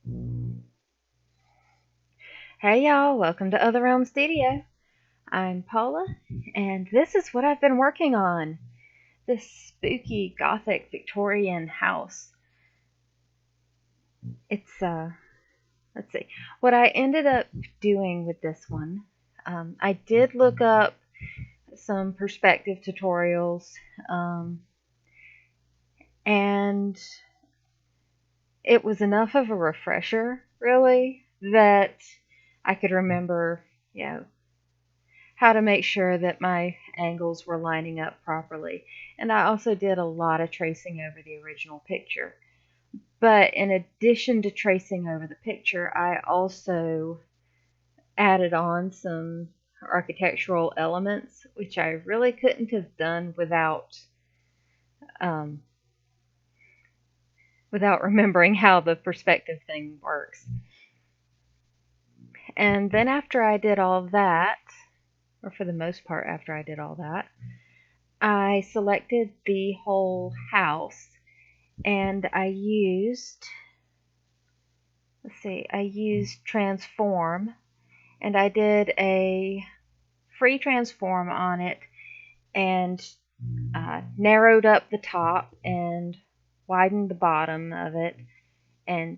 Hey y'all, welcome to Other Realm Studio. I'm Paula, and this is what I've been working on. This spooky gothic Victorian house. It's let's see. What I ended up doing with this one, I did look up some perspective tutorials, um, and it was enough of a refresher, really, that I could remember, you know, how to make sure that my angles were lining up properly. And I also did a lot of tracing over the original picture. But in addition to tracing over the picture, I also added on some architectural elements, which I really couldn't have done um, without remembering how the perspective thing works. And then after I did all that, or for the most part after I did all that, I selected the whole house and I used transform and I did a free transform on it and narrowed up the top and widened the bottom of it and,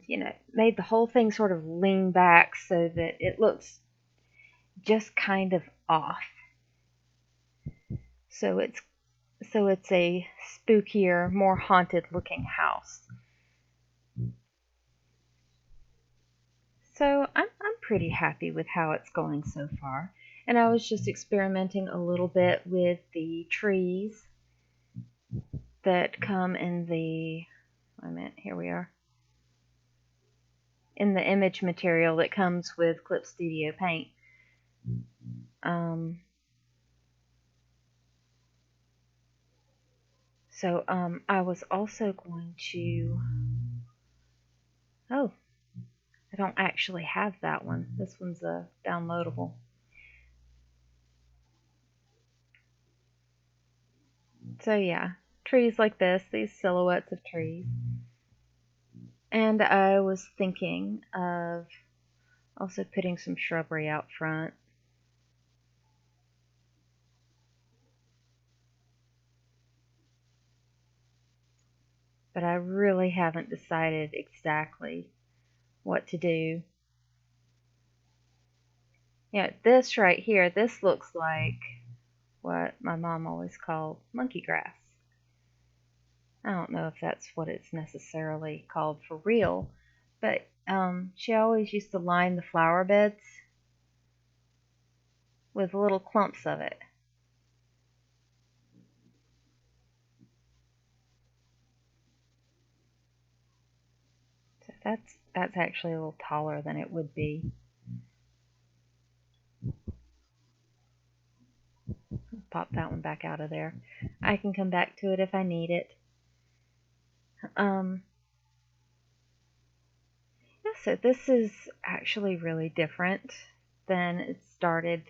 made the whole thing sort of lean back so that it looks just kind of off. So it's a spookier, more haunted looking house. So I'm pretty happy with how it's going so far. And I was just experimenting a little bit with the trees that come in the, wait a minute, here we are, in the image material that comes with Clip Studio Paint. I was also going to, oh, I don't actually have that one. This one's a downloadable. So yeah, trees like this, these silhouettes of trees. And I was thinking of also putting some shrubbery out front. But I really haven't decided exactly what to do. This right here, this looks like what my mom always called monkey grass. I don't know if that's what it's necessarily called for real, but she always used to line the flower beds with little clumps of it. So that's actually a little taller than it would be. Pop that one back out of there. I can come back to it if I need it. Um, yeah, so this is actually really different than it started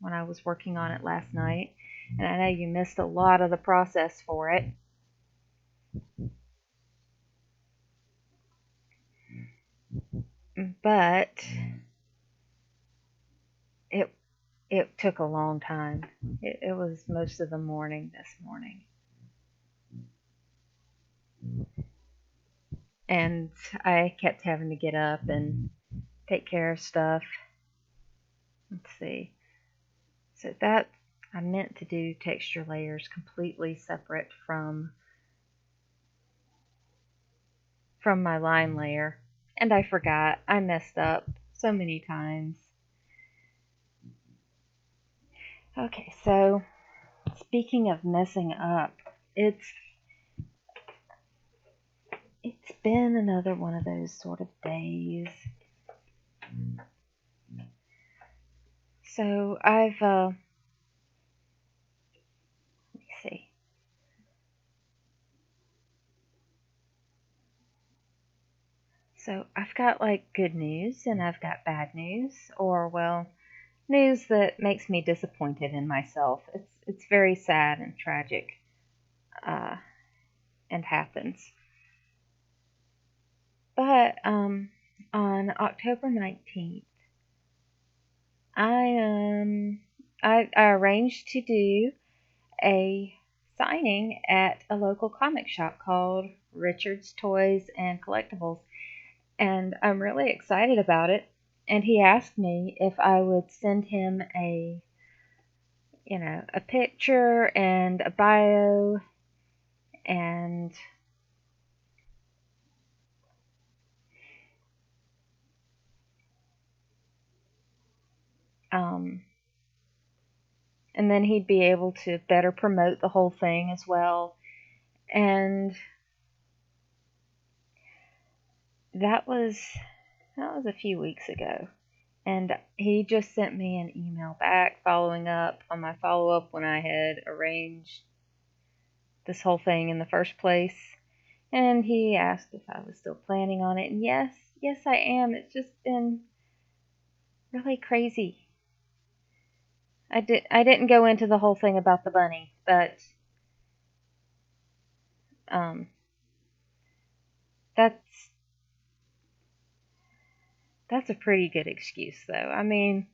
when I was working on it last night. And I know you missed a lot of the process for it. But it it took a long time. It was most of the morning this morning. And I kept having to get up and take care of stuff. Let's see. So that I meant to do texture layers completely separate from my line layer. And I forgot. I messed up so many times. Okay, so speaking of messing up, it's been another one of those sort of days. So let me see. So I've got like good news and I've got bad news, or well, news that makes me disappointed in myself. It's very sad and tragic, and happens. But on October 19th, I I arranged to do a signing at a local comic shop called Richard's Toys and Collectibles, and I'm really excited about it. And he asked me if I would send him a picture and a bio and um and then he'd be able to better promote the whole thing as well. And that was that was a few weeks ago. And he just sent me an email back following up on my follow up when I had arranged this whole thing in the first place. And he asked if I was still planning on it. And yes, I am. It's just been really crazy. I didn't go into the whole thing about the bunny, but um, that's that's a pretty good excuse, though. I mean,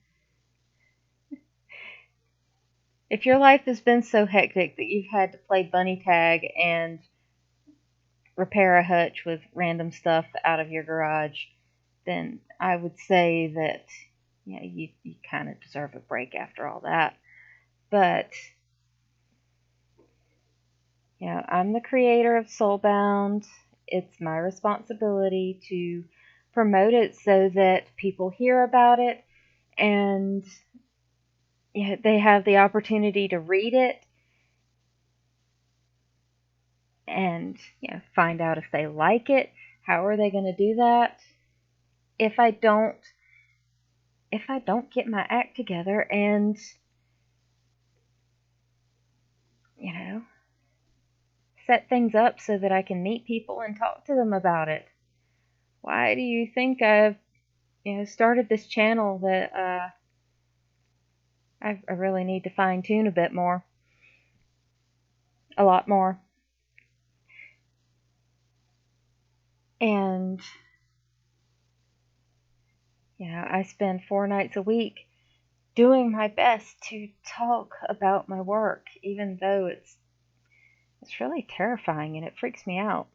if your life has been so hectic that you've had to play bunny tag and repair a hutch with random stuff out of your garage, then I would say that you kind of deserve a break after all that. But I'm the creator of Soulbound. It's my responsibility to promote it so that people hear about it and they have the opportunity to read it and find out if they like it. How are they going to do that? If I don't if I don't get my act together and you know set things up so that I can meet people and talk to them about it. Why do you think I've started this channel that I really need to fine tune a bit more, a lot more, and I spend 4 nights a week doing my best to talk about my work, even though it's really terrifying and it freaks me out.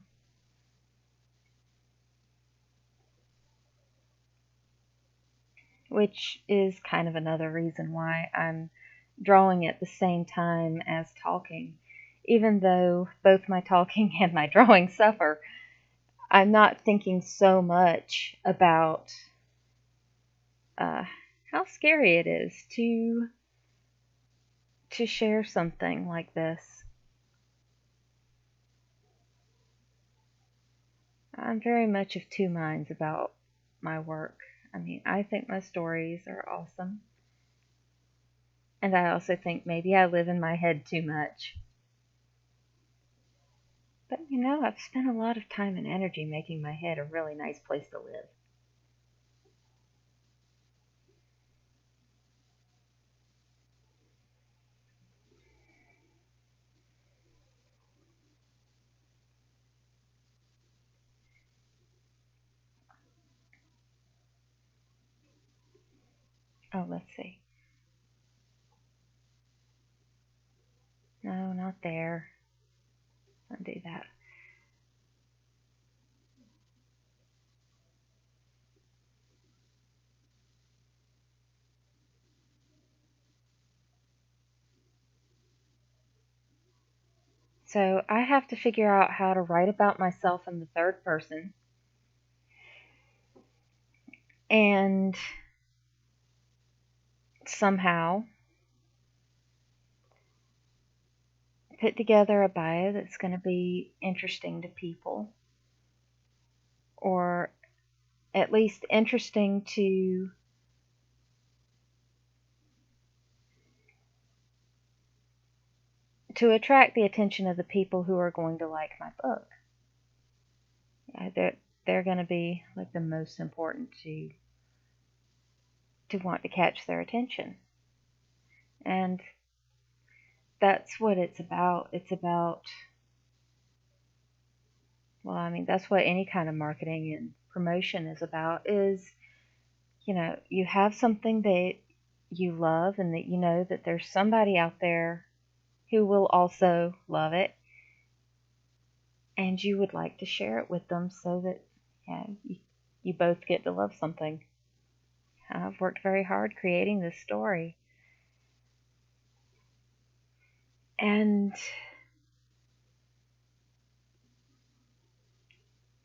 Which is kind of another reason why I'm drawing at the same time as talking. Even though both my talking and my drawing suffer, I'm not thinking so much about uh, how scary it is to share something like this. I'm very much of two minds about my work. I mean, I think my stories are awesome, and I also think maybe I live in my head too much. But I've spent a lot of time and energy making my head a really nice place to live. Oh, let's see. No, not there. Undo that. So I have to figure out how to write about myself in the third person and somehow put together a bio that's going to be interesting to people, or at least interesting to attract the attention of the people who are going to like my book. They're going to be like the most important to want to catch their attention. And that's what it's about. It's about, well, I mean, that's what any kind of marketing and promotion is about is, you have something that you love and that you know that there's somebody out there who will also love it, and you would like to share it with them so that, you both get to love something. I've worked very hard creating this story, and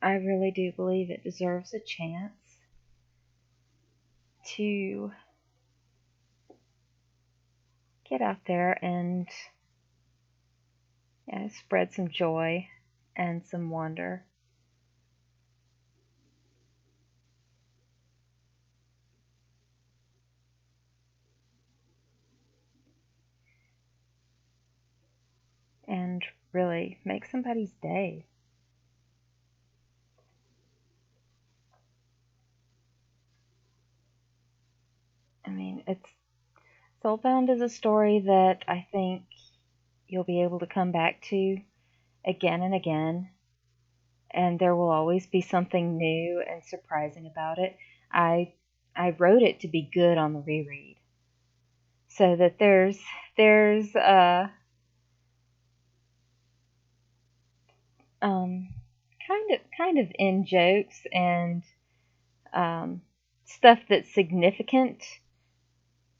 I really do believe it deserves a chance to get out there and, spread some joy and some wonder. And really make somebody's day. I mean, Soulbound is a story that I think you'll be able to come back to again and again, and there will always be something new and surprising about it. I I wrote it to be good on the reread, so that there's um kind of in jokes and um, stuff that's significant,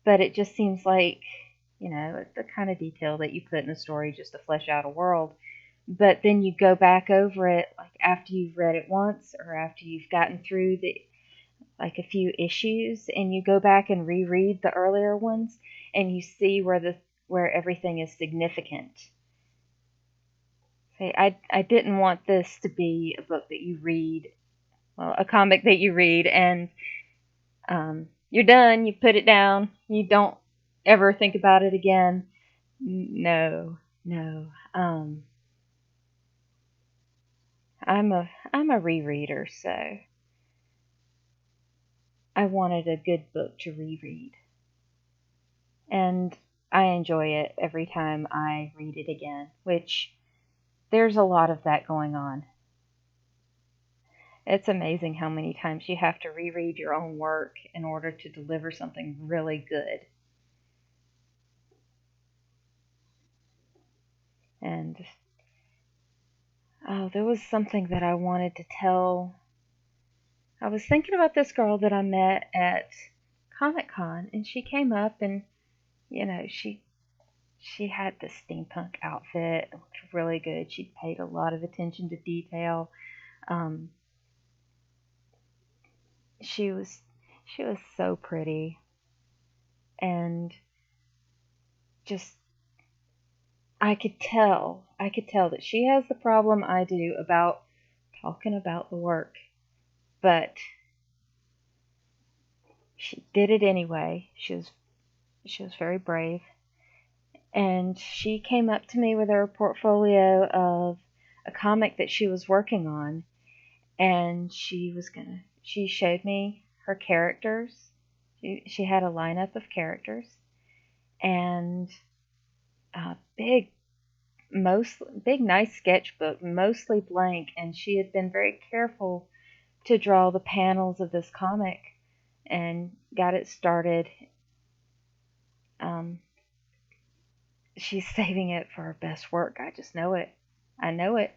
but it just seems like, the kind of detail that you put in a story just to flesh out a world. But then you go back over it, like after you've read it once or after you've gotten through the like a few issues, and you go back and reread the earlier ones, and you see where everything is significant. Say, I didn't want this to be a book that you read, well, a comic that you read, and you're done, you put it down, you don't ever think about it again. No, no. I'm a rereader, so I wanted a good book to reread, and I enjoy it every time I read it again, which there's a lot of that going on. It's amazing how many times you have to reread your own work in order to deliver something really good. And oh, there was something that I wanted to tell. I was thinking about this girl that I met at Comic Con, and she came up, and she had this steampunk outfit. It looked really good. She paid a lot of attention to detail. Um, she was she was so pretty, and just I could tell that she has the problem I do about talking about the work, but she did it anyway. She was very brave, and she came up to me with her portfolio of a comic that she was working on, and she showed me her characters. She had a lineup of characters, and a big nice sketchbook, mostly blank, and she had been very careful to draw the panels of this comic and got it started. Um, she's saving it for her best work. I just know it. I know it.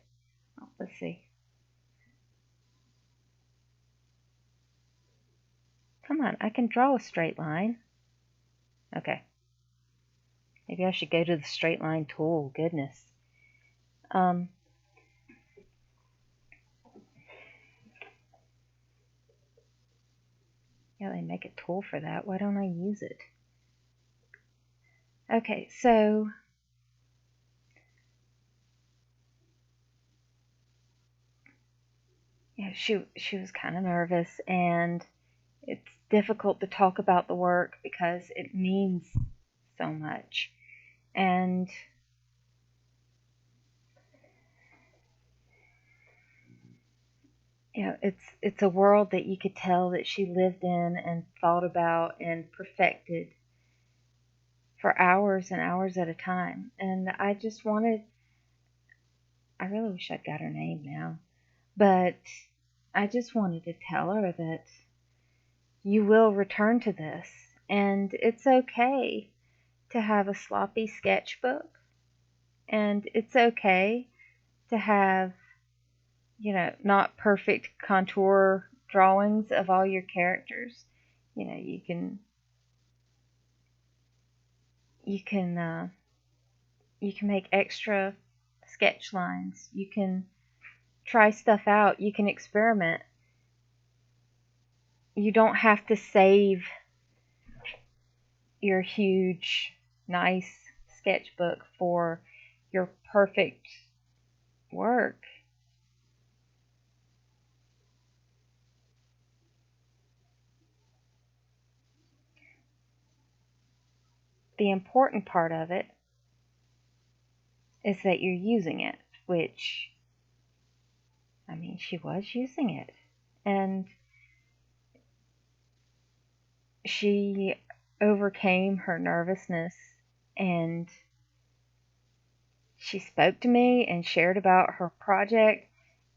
Oh, let's see. Come on, I can draw a straight line. Okay. Maybe I should go to the straight line tool. Goodness. Um, yeah, they make a tool for that. Why don't I use it? Okay, so yeah, she was kind of nervous, and it's difficult to talk about the work because it means so much. And it's a world that you could tell that she lived in and thought about and perfected for hours and hours at a time. And I really wish I'd got her name now, but I just wanted to tell her that you will return to this, and it's okay to have a sloppy sketchbook, and it's okay to have, not perfect contour drawings of all your characters. You can you can you can make extra sketch lines. You can try stuff out. You can experiment. You don't have to save your huge, nice sketchbook for your perfect work. The important part of it is that you're using it, which, I mean, she was using it. And she overcame her nervousness, and she spoke to me and shared about her project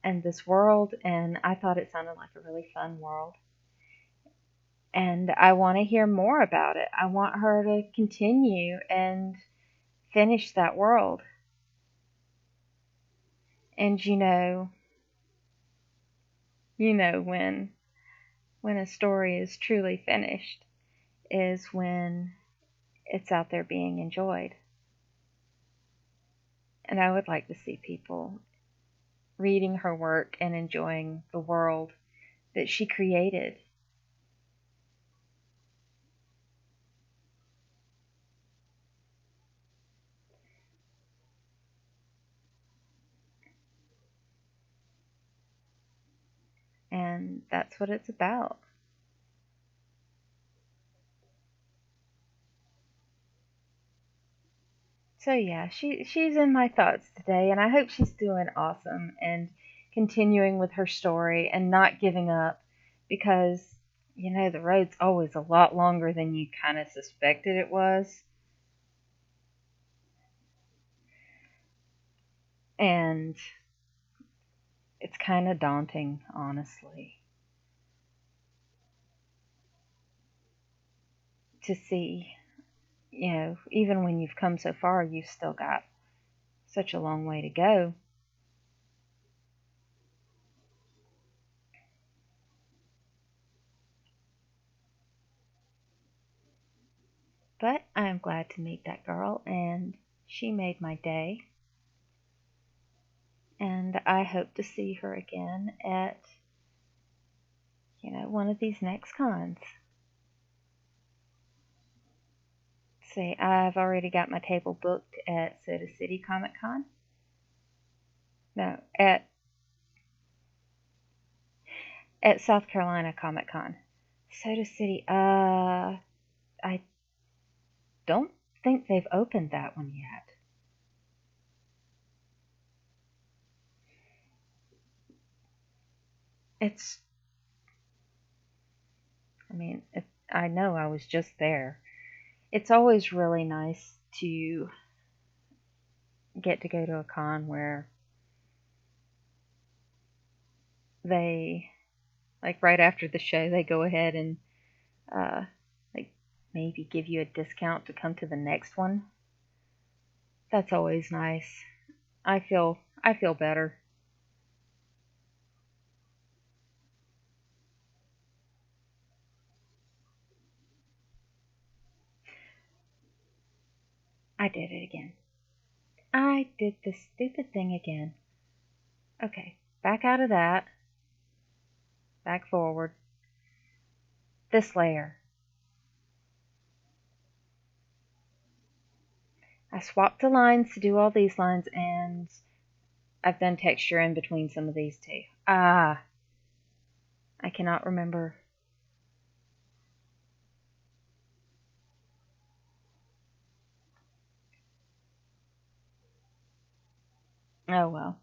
and this world, and I thought it sounded like a really fun world. And I want to hear more about it. I want her to continue and finish that world. And when a story is truly finished is when it's out there being enjoyed. And I would like to see people reading her work and enjoying the world that she created. And that's what it's about. So yeah, she's in my thoughts today, and I hope she's doing awesome and continuing with her story and not giving up, because the road's always a lot longer than you kind of suspected it was. And it's kind of daunting, honestly, to see, even when you've come so far, you've still got such a long way to go. But I'm glad to meet that girl, and she made my day. And I hope to see her again at, one of these next cons. See, I've already got my table booked at Soda City Comic Con. No, at South Carolina Comic Con. Soda City, I don't think they've opened that one yet. It's, I mean, I know I was just there. It's always really nice to get to go to a con where they, like right after the show, they go ahead and uh, like maybe give you a discount to come to the next one. That's always nice. I feel better. I did it again. I did this stupid thing again. Okay, back out of that. Back forward. This layer. I swapped the lines to do all these lines, and I've done texture in between some of these too. I cannot remember. Oh well.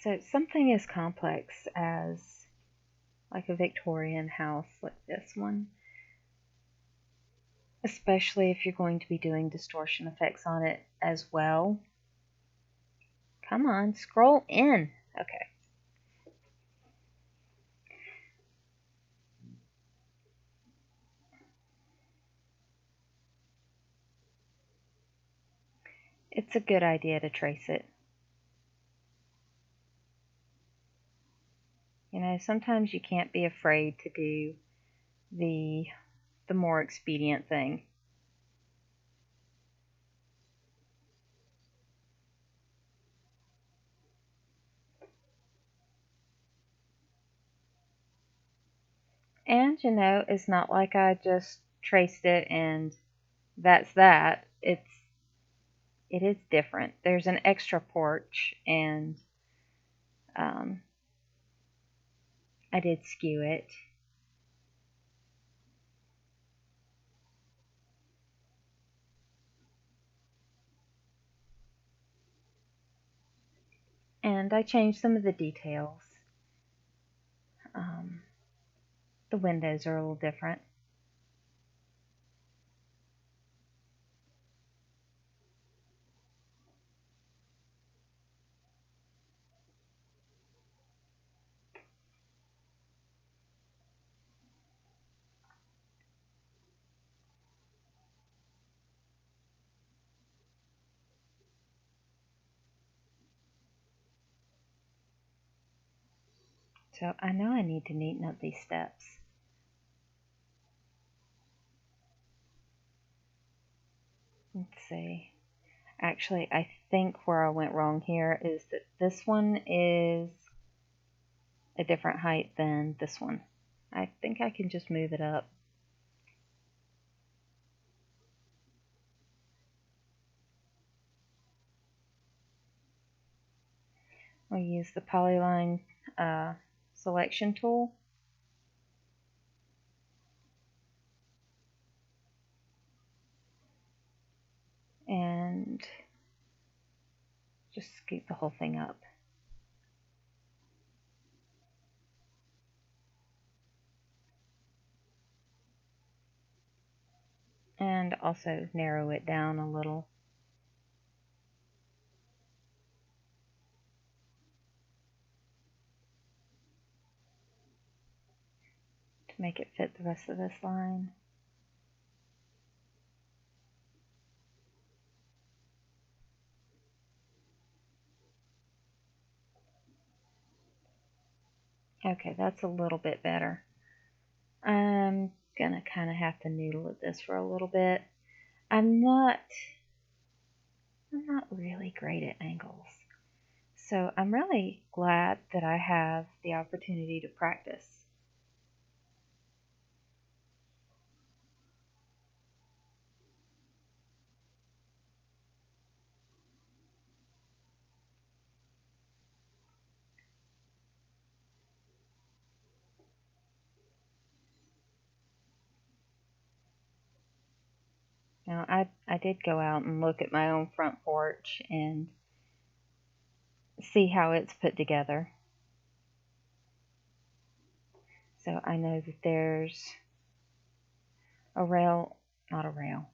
So something as complex as like a Victorian house like this one, especially if you're going to be doing distortion effects on it as well. Come on, scroll in. Okay. It's a good idea to trace it. You know, sometimes you can't be afraid to do the more expedient thing. And you know, it's not like I just traced it and that's that. It is different. There's an extra porch, and um, I did skew it. And I changed some of the details. Um, the windows are a little different. So I know I need to neaten up these steps. Let's see. Actually, I think where I went wrong here is that this one is a different height than this one. I think I can just move it up. I'll use the polyline selection tool. And just scoop the whole thing up. And also narrow it down a little. To make it fit the rest of this line. Okay, that's a little bit better. I'm gonna kind of have to noodle at this for a little bit. I'm not really great at angles. So I'm really glad that I have the opportunity to practice. Now, I did go out and look at my own front porch and see how it's put together. So I know that there's a rail, not a rail.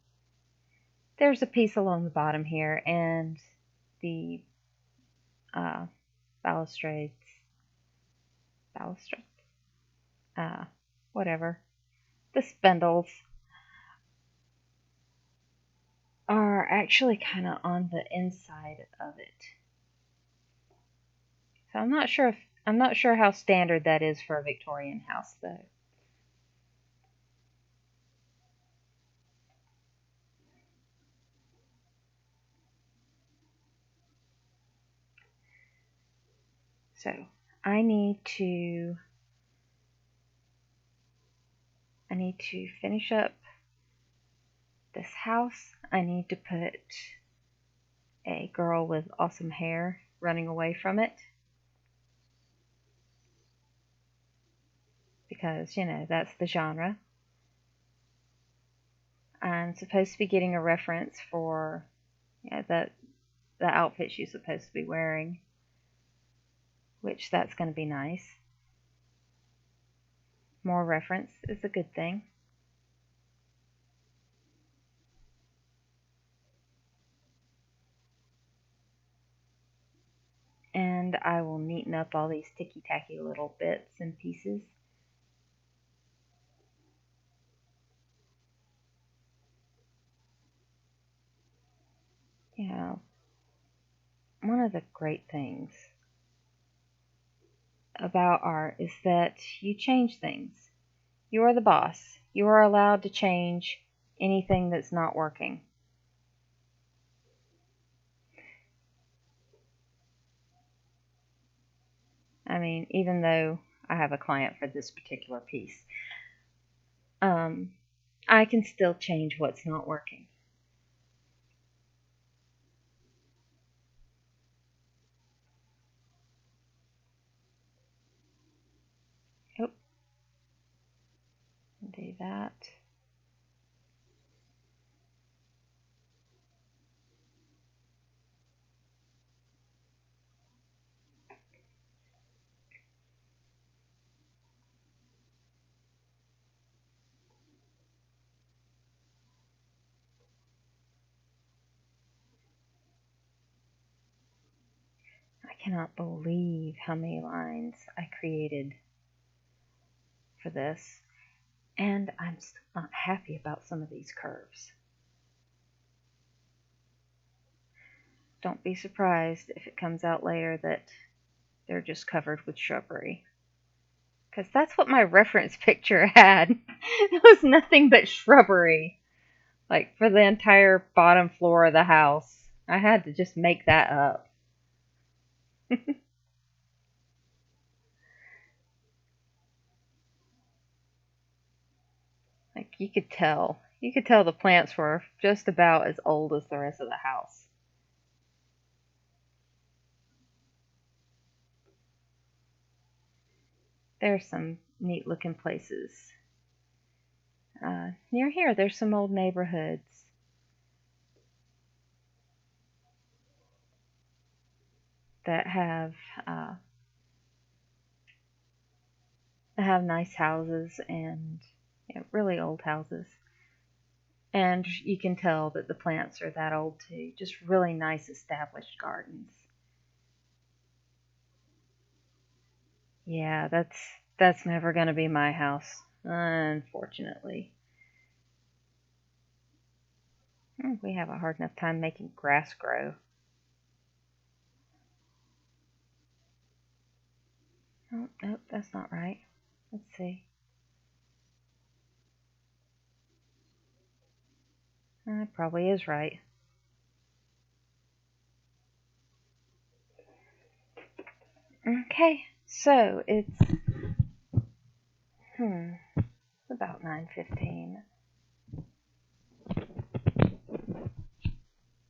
There's a piece along the bottom here, and the uh, balustrades, balustrade, uh, whatever, the spindles are actually kind of on the inside of it. So I'm not sure how standard that is for a Victorian house though. So I need to finish up this house. I need to put a girl with awesome hair running away from it. Because, you know, that's the genre. I'm supposed to be getting a reference for the outfit she's supposed to be wearing. which that's going to be nice. More reference is a good thing. And I will neaten up all these ticky-tacky little bits and pieces. You know, one of the great things about art is that you change things. You are the boss. You are allowed to change anything that's not working. I mean, even though I have a client for this particular piece, um, I can still change what's not working. Oh, do that. I cannot believe how many lines I created for this, and I'm still not happy about some of these curves. Don't be surprised if it comes out later that they're just covered with shrubbery. Because that's what my reference picture had. It was nothing but shrubbery. Like for the entire bottom floor of the house. I had to just make that up. Like you could tell. You could tell the plants were just about as old as the rest of the house. There's some neat looking places. Near here, there's some old neighborhoods that uh, have nice houses and really old houses. And you can tell that the plants are that old too. Just really nice established gardens. Yeah, that's never going to be my house, unfortunately. We have a hard enough time making grass grow. Oh, nope, that's not right. Let's see. That probably is right. Okay, so hmm, about 9:15.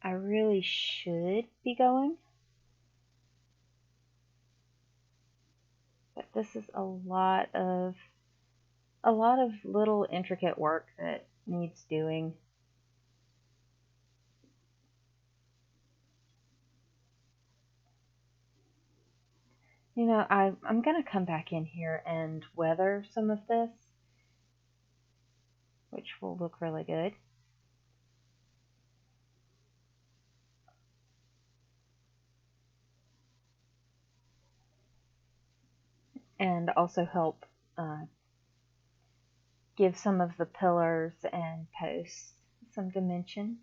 I really should be going, but this is a lot of little intricate work that needs doing. I'm gonna come back in here and weather some of this, which will look really good. And also help give some of the pillars and posts some dimension.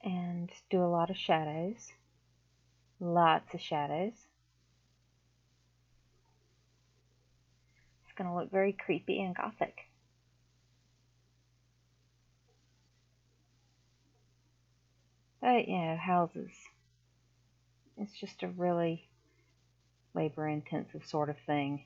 And do a lot of shadows. Lots of shadows. It's going to look very creepy and gothic. But, houses. It's just a really labor intensive sort of thing.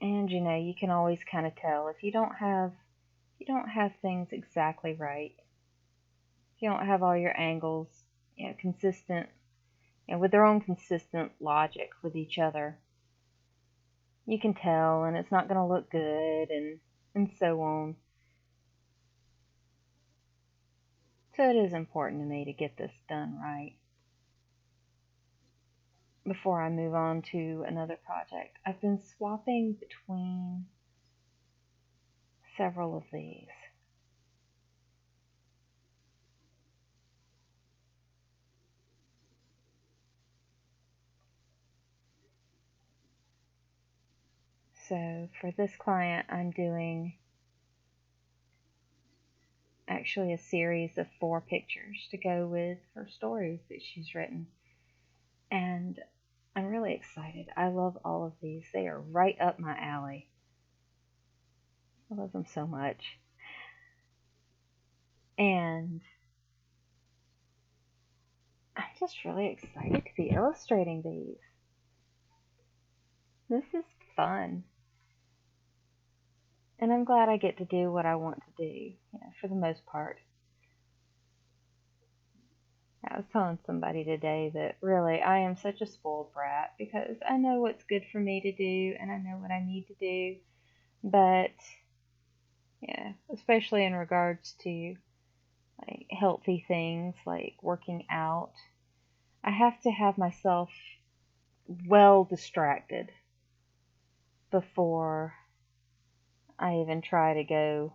And you can always kind of tell if you don't have things exactly right. If you don't have all your angles, consistent, and with their own consistent logic with each other. You can tell, and it's not going to look good, and so on. So it is important to me to get this done right before I move on to another project. I've been swapping between several of these. So for this client, I'm doing actually a series of 4 pictures to go with her stories that she's written. And I'm really excited. I love all of these. They are right up my alley. I love them so much. And I'm just really excited to be illustrating these. This is fun. And I'm glad I get to do what I want to do, for the most part. I was telling somebody today that really I am such a spoiled brat because I know what's good for me to do and I know what I need to do. But, especially in regards to like healthy things like working out, I have to have myself well distracted before I even try to go,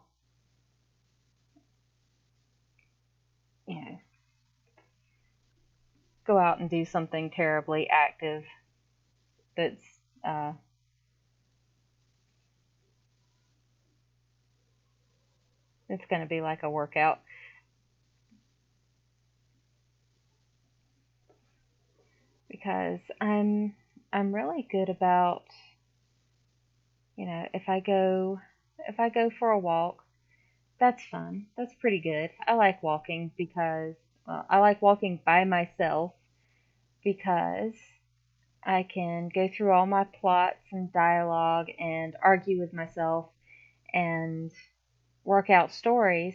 you know, go out and do something terribly active that's uh, it's going to be like a workout because I'm really good about, if I go for a walk, that's fun. That's pretty good. I like walking because I like walking by myself because I can go through all my plots and dialogue and argue with myself and work out stories.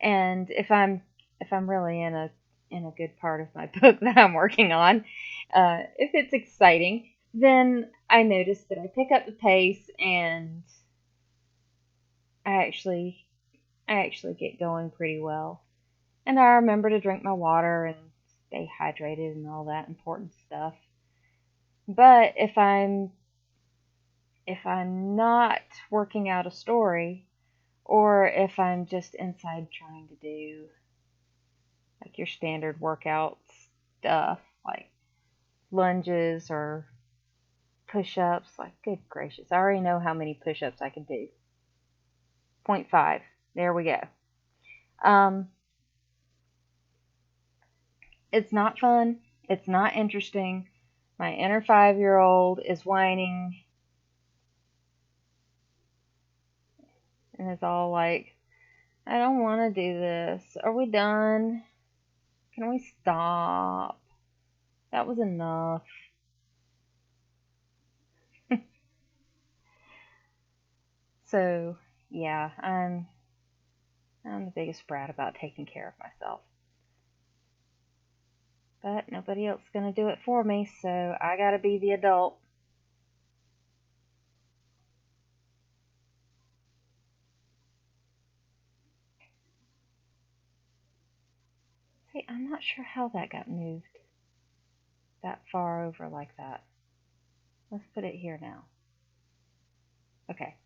And if I'm really in a good part of my book that I'm working on, if it's exciting, then I notice that I pick up the pace and I actually I actually get going pretty well. And I remember to drink my water and stay hydrated and all that important stuff. But if I'm not working out a story, or if I'm just inside trying to do like your standard workout stuff, like lunges or push ups, like good gracious, I already know how many push ups I can do. Zero point 0.5. There we go. Um, it's not fun. It's not interesting. My inner 5-year old is whining and is all like, I don't want to do this. Are we done? Can we stop? That was enough. So, yeah, I'm the biggest brat about taking care of myself. But nobody else is going to do it for me, so I got to be the adult. See, I'm not sure how that got moved that far over like that. Let's put it here now. Okay.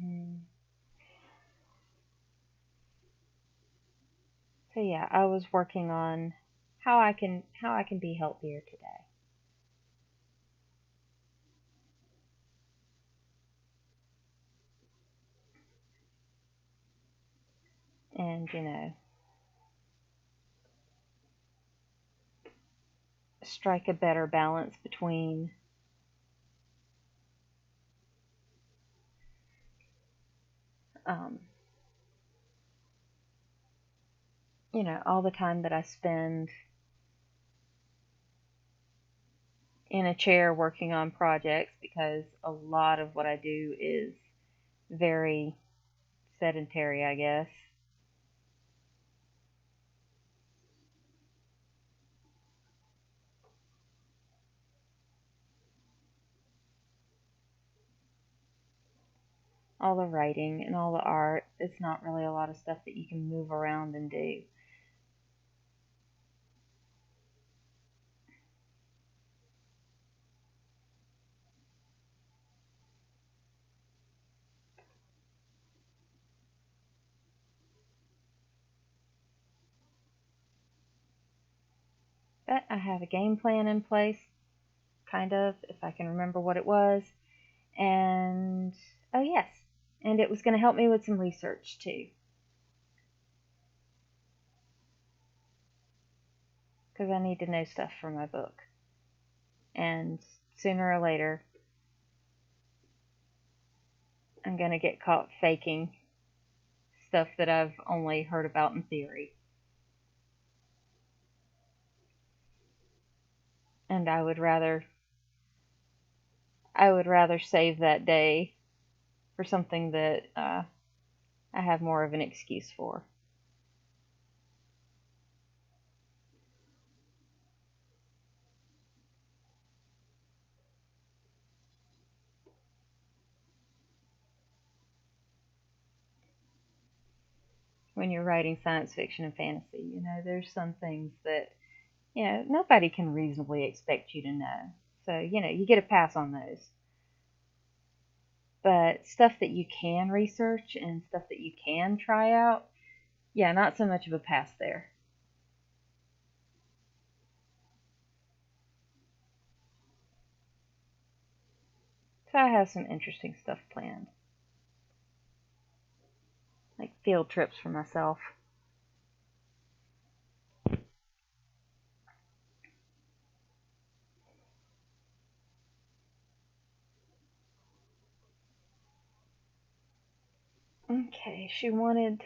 Hmm. So yeah, I was working on how I can be healthier today. And strike a better balance between um, all the time that I spend in a chair working on projects, because a lot of what I do is very sedentary, I guess. All the writing and all the art, it's not really a lot of stuff that you can move around and do. But I have a game plan in place, kind of, if I can remember what it was. And, oh, yes, and it was going to help me with some research too, because I need to know stuff for my book. And sooner or later, I'm going to get caught faking stuff that I've only heard about in theory. And I would rather save that day for something that I have more of an excuse for. When you're writing science fiction and fantasy, there's some things that, nobody can reasonably expect you to know. So, you get a pass on those. But stuff that you can research and stuff that you can try out, yeah, not so much of a pass there. So I have some interesting stuff planned, like field trips for myself. Okay, she wanted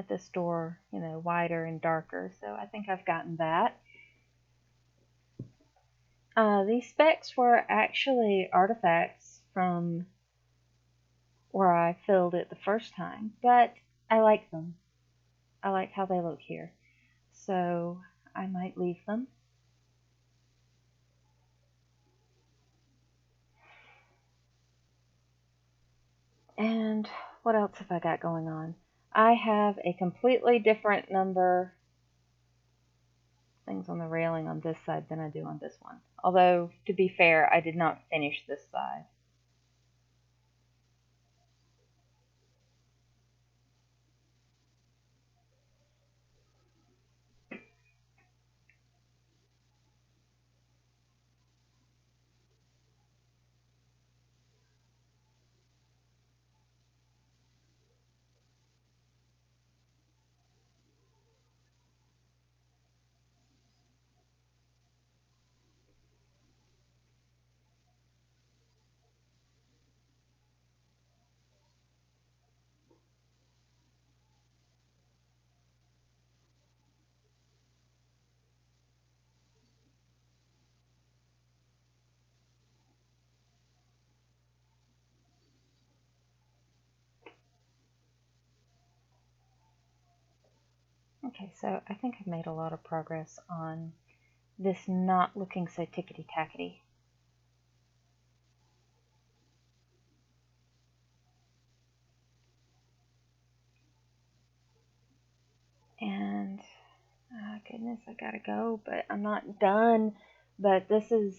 this door, wider and darker, so I think I've gotten that. These specs were actually artifacts from where I filled it the first time, but I like them. I like how they look here. So I might leave them. And what else have I got going on? I have a completely different number things on the railing on this side than I do on this one. Although, to be fair, I did not finish this side. Okay, so I think I've made a lot of progress on this not looking so tickety-tackety. And, goodness, I gotta go, but I'm not done. But this is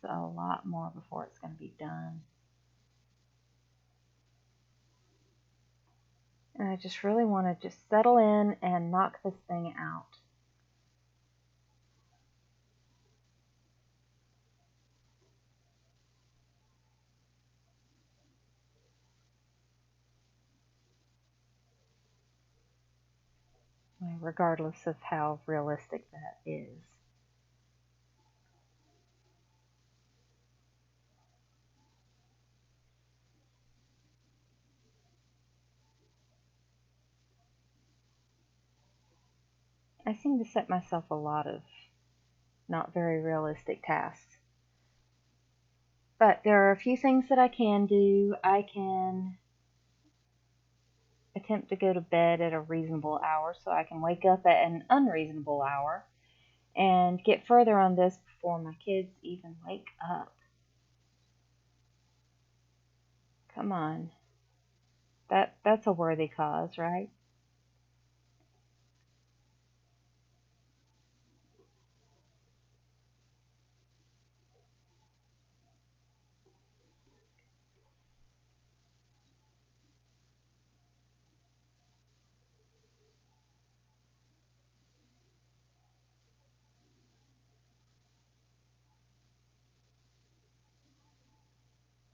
a lot more before it's gonna be done. And I just really want to just settle in and knock this thing out. regardless of how realistic that is. I seem to set myself a lot of not very realistic tasks. But there are a few things that I can do. I can attempt to go to bed at a reasonable hour so I can wake up at an unreasonable hour and get further on this before my kids even wake up. Come on. That's a worthy cause, right?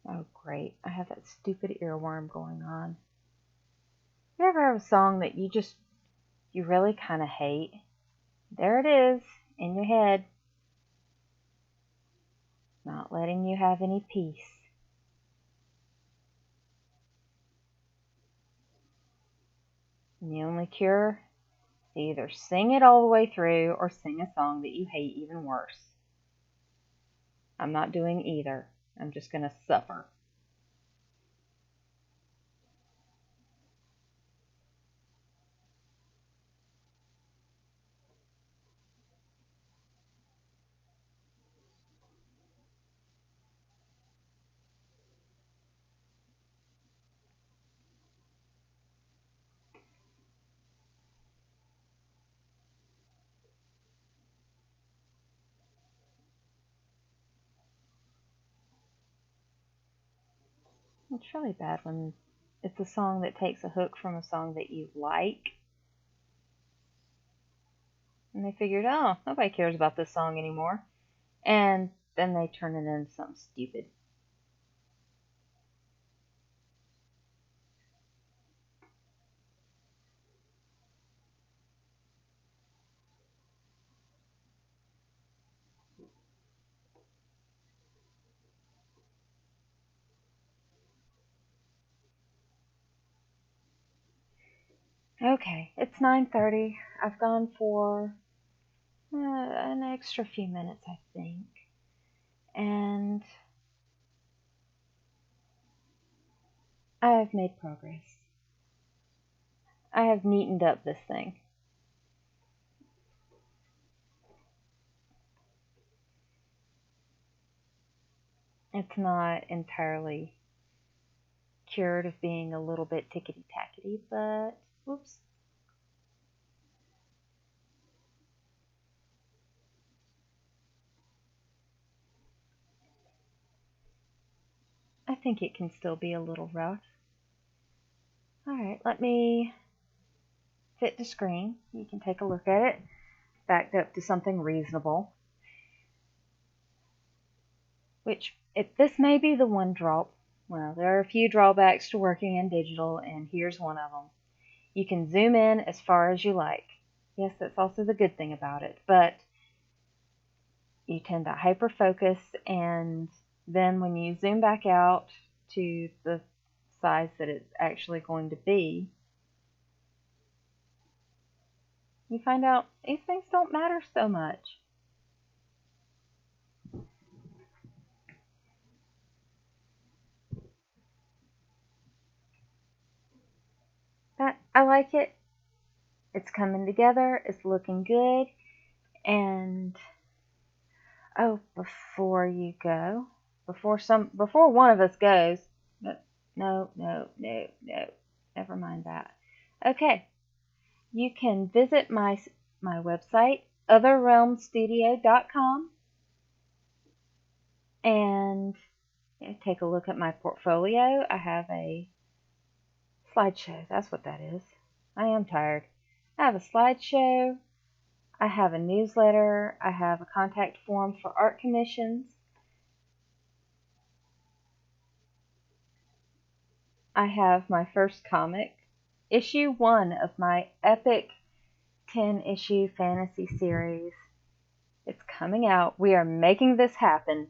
Oh great. I have that stupid earworm going on. You ever have a song that you really kinda hate? There it is, in your head, not letting you have any peace. And the only cure is either sing it all the way through or sing a song that you hate even worse. I'm not doing either. I'm just gonna suffer. It's really bad when it's a song that takes a hook from a song that you like, and they figured, oh, nobody cares about this song anymore, and then they turn it into something stupid. Okay, it's 9:30. I've gone for an extra few minutes, I think, and I have made progress. I have neatened up this thing. It's not entirely cured of being a little bit tickety tackety, but whoops, I think it can still be a little rough. Alright, let me fit the screen. You can take a look at it. Backed up to something reasonable. Which, if this may be the one drop, well, there are a few drawbacks to working in digital, and here's one of them. You can zoom in as far as you like. Yes, that's also the good thing about it, but you tend to hyper focus, and then when you zoom back out to the size that it's actually going to be, you find out these things don't matter so much. But I like it. It's coming together. It's looking good. And oh, before you go, before one of us goes, no, no, no, no, no, never mind that. Okay, you can visit my website, otherrealmstudio.com, and take a look at my portfolio. I have a slideshow. That's what that is. I am tired. I have a slideshow. I have a newsletter. I have a contact form for art commissions. I have my first comic, issue 1 of my epic 10-issue fantasy series. It's coming out. We are making this happen.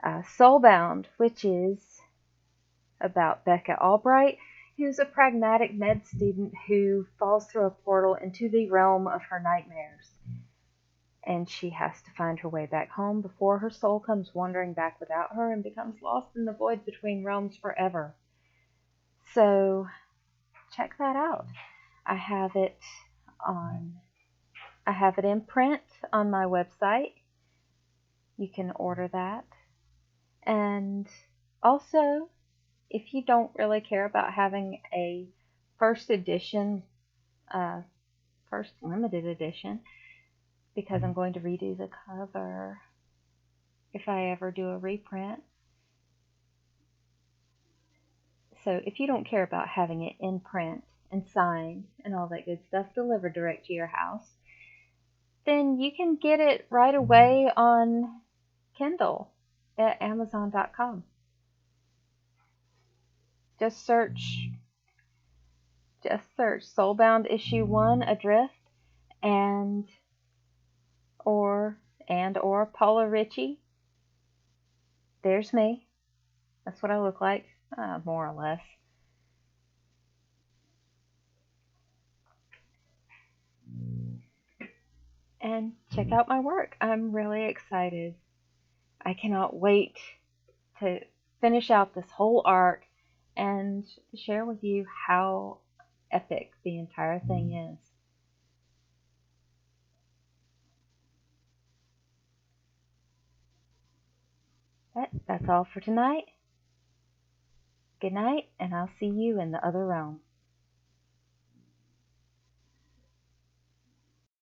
Soulbound, which is about Becca Albright, who's a pragmatic med student who falls through a portal into the realm of her nightmares. And she has to find her way back home before her soul comes wandering back without her and becomes lost in the void between realms forever. So check that out. I have it in print on my website. You can order that. And also, if you don't really care about having a first edition, first limited edition, because I'm going to redo the cover if I ever do a reprint. So if you don't care about having it in print and signed and all that good stuff delivered direct to your house, then you can get it right away on Kindle at Amazon.com. Just search Soulbound Issue 1 Adrift and or Paula Richey. There's me. That's what I look like, more or less. And check out my work. I'm really excited. I cannot wait to finish out this whole arc and share with you how epic the entire thing is. That's all for tonight. Good night, and I'll see you in the other realm.